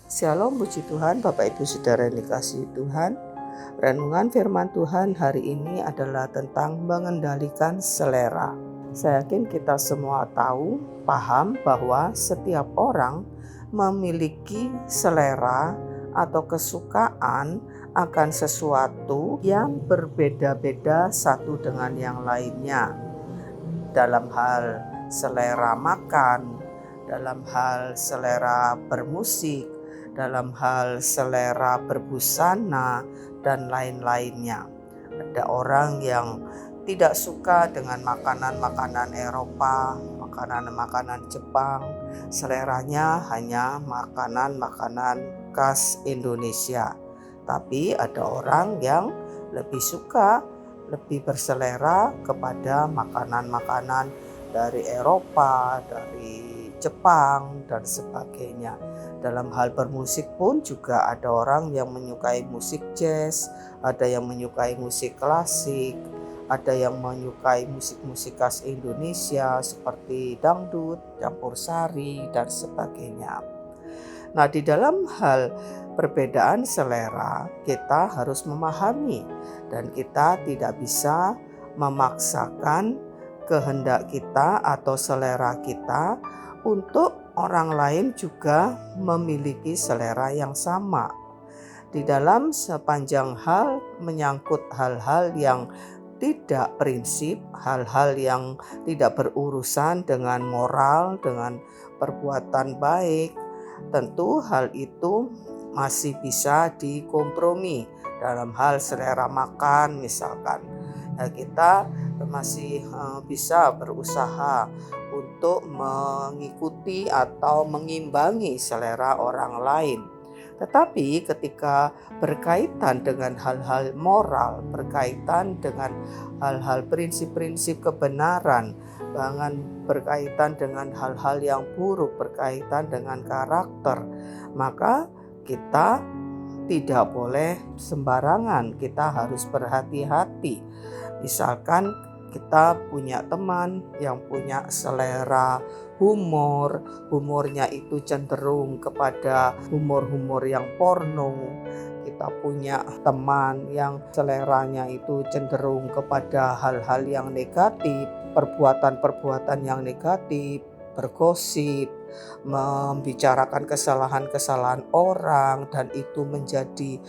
Shalom, puji Tuhan, Bapak Ibu Saudara yang dikasihi Tuhan. Renungan firman Tuhan hari ini adalah tentang mengendalikan selera. Saya yakin kita semua tahu, paham bahwa setiap orang memiliki selera atau kesukaan akan sesuatu yang berbeda-beda satu dengan yang lainnya. Dalam hal selera makan, dalam hal selera bermusik, dalam hal selera berbusana, dan lain-lainnya. Ada orang yang tidak suka dengan makanan-makanan Eropa, makanan-makanan Jepang. Seleranya hanya makanan-makanan khas Indonesia. Tapi ada orang yang lebih suka, lebih berselera kepada makanan-makanan dari Eropa, dari Jepang, dan sebagainya. Dalam hal bermusik pun juga ada orang yang menyukai musik jazz, ada yang menyukai musik klasik, ada yang menyukai musik-musik khas Indonesia seperti dangdut, campur sari, dan sebagainya. Nah, di dalam hal perbedaan selera, kita harus memahami dan kita tidak bisa memaksakan kehendak kita atau selera kita untuk orang lain juga memiliki selera yang sama. Di dalam sepanjang hal menyangkut hal-hal yang tidak prinsip, hal-hal yang tidak berurusan dengan moral, dengan perbuatan baik, tentu hal itu masih bisa dikompromi. Dalam hal selera makan misalkan, kita masih bisa berusaha untuk mengikuti atau mengimbangi selera orang lain. Tetapi ketika berkaitan dengan hal-hal moral, berkaitan dengan hal-hal prinsip-prinsip kebenaran, bahkan berkaitan dengan hal-hal yang buruk, berkaitan dengan karakter, maka kita tidak boleh sembarangan, kita harus berhati-hati. Misalkan kita punya teman yang punya selera humornya itu cenderung kepada humor yang porno. Kita punya teman yang seleranya itu cenderung kepada hal-hal yang negatif, perbuatan-perbuatan yang negatif, bergosip, membicarakan kesalahan-kesalahan orang, dan itu menjadi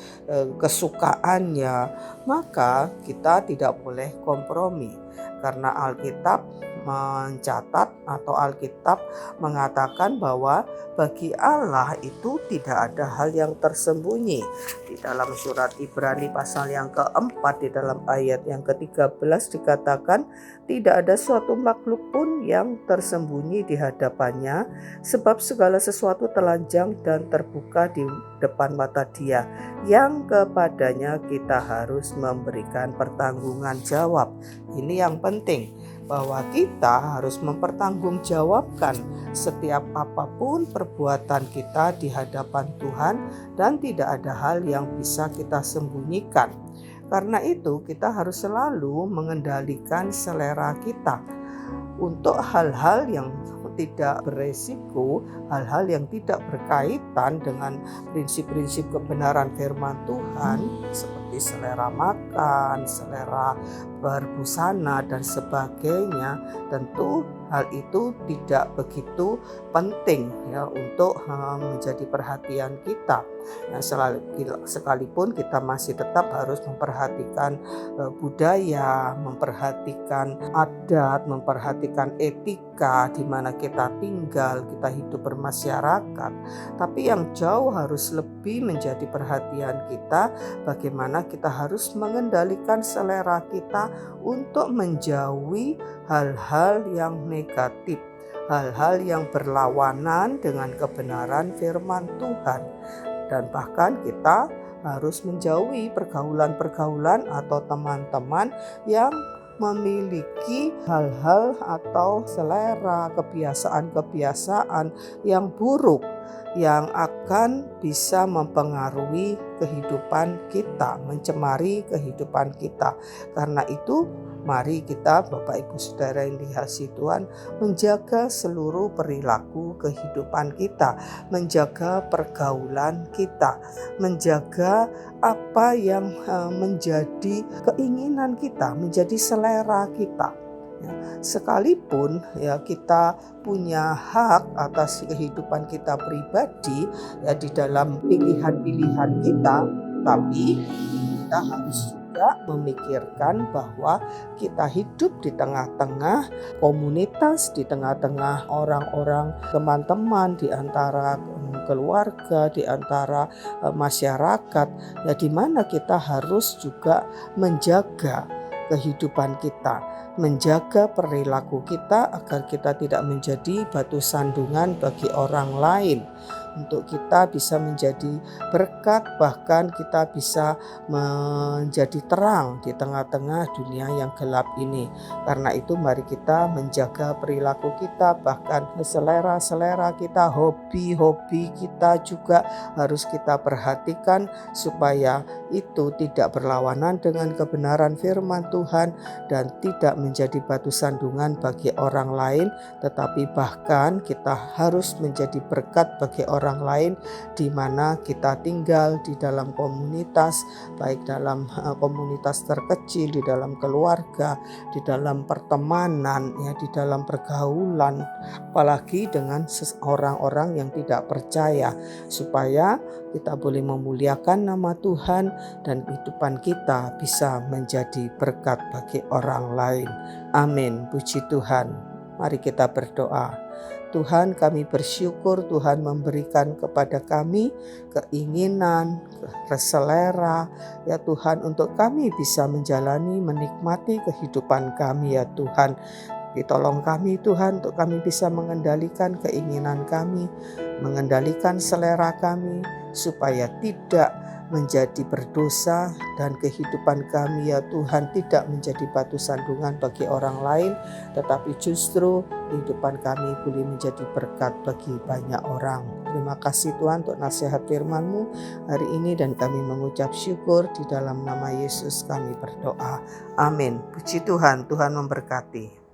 kesukaannya, maka kita tidak boleh kompromi. Karena Alkitab mencatat atau Alkitab mengatakan bahwa bagi Allah itu tidak ada hal yang tersembunyi. Di dalam surat Ibrani pasal yang keempat, di dalam ayat yang ke-13 dikatakan, tidak ada suatu makhluk pun yang tersembunyi di hadapannya, sebab segala sesuatu telanjang dan terbuka di depan mata Dia, yang kepadanya kita harus memberikan pertanggungan jawab. Ini yang penting, bahwa kita harus mempertanggungjawabkan setiap apapun perbuatan kita di hadapan Tuhan, dan tidak ada hal yang bisa kita sembunyikan. Karena itu kita harus selalu mengendalikan selera kita untuk hal-hal yang tidak beresiko, hal-hal yang tidak berkaitan dengan prinsip-prinsip kebenaran firman Tuhan, seperti selera makan, selera berbusana, dan sebagainya. Tentu hal itu tidak begitu penting ya untuk menjadi perhatian kita. Nah, sekalipun kita masih tetap harus memperhatikan budaya, memperhatikan adat, memperhatikan etika di mana kita tinggal, kita hidup bermasyarakat. Tapi yang jauh harus lebih menjadi perhatian kita, bagaimana kita harus mengendalikan selera kita untuk menjauhi hal-hal yang negatif, hal-hal yang berlawanan dengan kebenaran firman Tuhan. Dan bahkan kita harus menjauhi pergaulan-pergaulan atau teman-teman yang memiliki hal-hal atau selera, kebiasaan-kebiasaan yang buruk, yang akan bisa mempengaruhi kehidupan kita, mencemari kehidupan kita. Karena itu Mari kita, Bapak Ibu Saudara yang dikasihi Tuhan, menjaga seluruh perilaku kehidupan kita, menjaga pergaulan kita, menjaga apa yang menjadi keinginan kita, menjadi selera kita. Ya, sekalipun ya kita punya hak atas kehidupan kita pribadi ya di dalam pilihan-pilihan kita, tapi kita harus juga memikirkan bahwa kita hidup di tengah-tengah komunitas, di tengah-tengah orang-orang, teman-teman, di antara keluarga, di antara masyarakat, ya di mana kita harus juga menjaga kehidupan kita, menjaga perilaku kita agar kita tidak menjadi batu sandungan bagi orang lain. Untuk kita bisa menjadi berkat, bahkan kita bisa menjadi terang di tengah-tengah dunia yang gelap ini. Karena itu mari kita menjaga perilaku kita, bahkan selera-selera kita, hobi-hobi kita juga harus kita perhatikan supaya itu tidak berlawanan dengan kebenaran firman Tuhan dan tidak menjadi batu sandungan bagi orang lain, tetapi bahkan kita harus menjadi berkat bagi orang lain di mana kita tinggal, di dalam komunitas, baik dalam komunitas terkecil, di dalam keluarga, di dalam pertemanan, ya di dalam pergaulan, apalagi dengan orang-orang yang tidak percaya, supaya kita boleh memuliakan nama Tuhan dan kehidupan kita bisa menjadi berkat bagi orang lain. Amin. Puji Tuhan. Mari kita berdoa. Tuhan, kami bersyukur Tuhan memberikan kepada kami keinginan, selera, ya Tuhan, untuk kami bisa menjalani, menikmati kehidupan kami ya Tuhan. Tolong kami Tuhan untuk kami bisa mengendalikan keinginan kami, mengendalikan selera kami, supaya tidak menjadi berdosa dan kehidupan kami ya Tuhan tidak menjadi batu sandungan bagi orang lain, tetapi justru kehidupan kami boleh menjadi berkat bagi banyak orang. Terima kasih Tuhan untuk nasihat firman-Mu hari ini, dan kami mengucap syukur di dalam nama Yesus kami berdoa. Amin. Puji Tuhan, Tuhan memberkati.